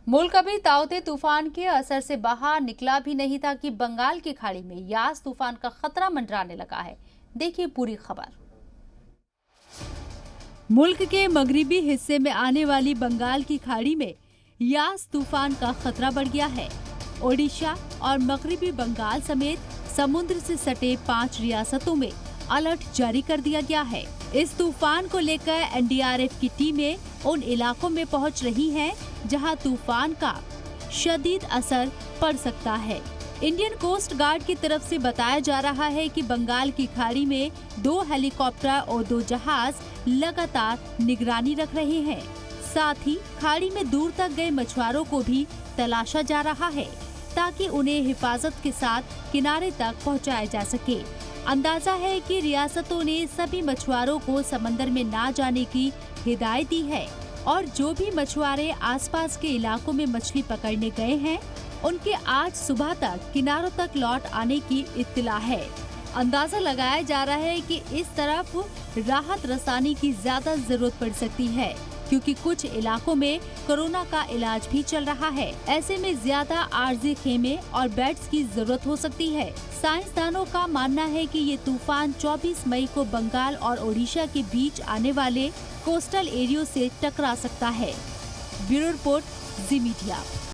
मुल्क अभी ताउते तूफान के असर से बाहर निकला भी नहीं था कि बंगाल की खाड़ी में यास तूफान का खतरा मंडराने लगा है। देखिए पूरी खबर। मुल्क के मगरिबी हिस्से में आने वाली बंगाल की खाड़ी में यास तूफान का खतरा बढ़ गया है। ओडिशा और मगरिबी बंगाल समेत समुद्र से सटे 5 रियासतों में अलर्ट जारी कर दिया गया है। इस तूफान को लेकर एनडीआरएफ की टीमें उन इलाकों में पहुंच रही हैं जहां तूफान का शदीद असर पड़ सकता है। इंडियन कोस्ट गार्ड की तरफ से बताया जा रहा है कि बंगाल की खाड़ी में 2 हेलीकॉप्टर और 2 जहाज लगातार निगरानी रख रहे हैं। साथ ही खाड़ी में दूर तक गए मछुआरों को भी तलाशा जा रहा है ताकि उन्हें हिफाजत के साथ किनारे तक पहुंचाया जा सके। अंदाजा है कि रियासतों ने सभी मछुआरों को समंदर में ना जाने की हिदायत दी है और जो भी मछुआरे आसपास के इलाकों में मछली पकड़ने गए हैं उनके आज सुबह तक किनारों तक लौट आने की इत्तला है। अंदाजा लगाया जा रहा है कि इस तरफ राहत रसानी की ज्यादा जरूरत पड़ सकती है क्योंकि कुछ इलाकों में कोरोना का इलाज भी चल रहा है। ऐसे में ज्यादा आरजी खेमे और बेड्स की जरूरत हो सकती है। साइंसदानों का मानना है कि ये तूफान 24 मई को बंगाल और ओडिशा के बीच आने वाले कोस्टल एरिया से टकरा सकता है। ब्यूरो रिपोर्ट, जी मीडिया।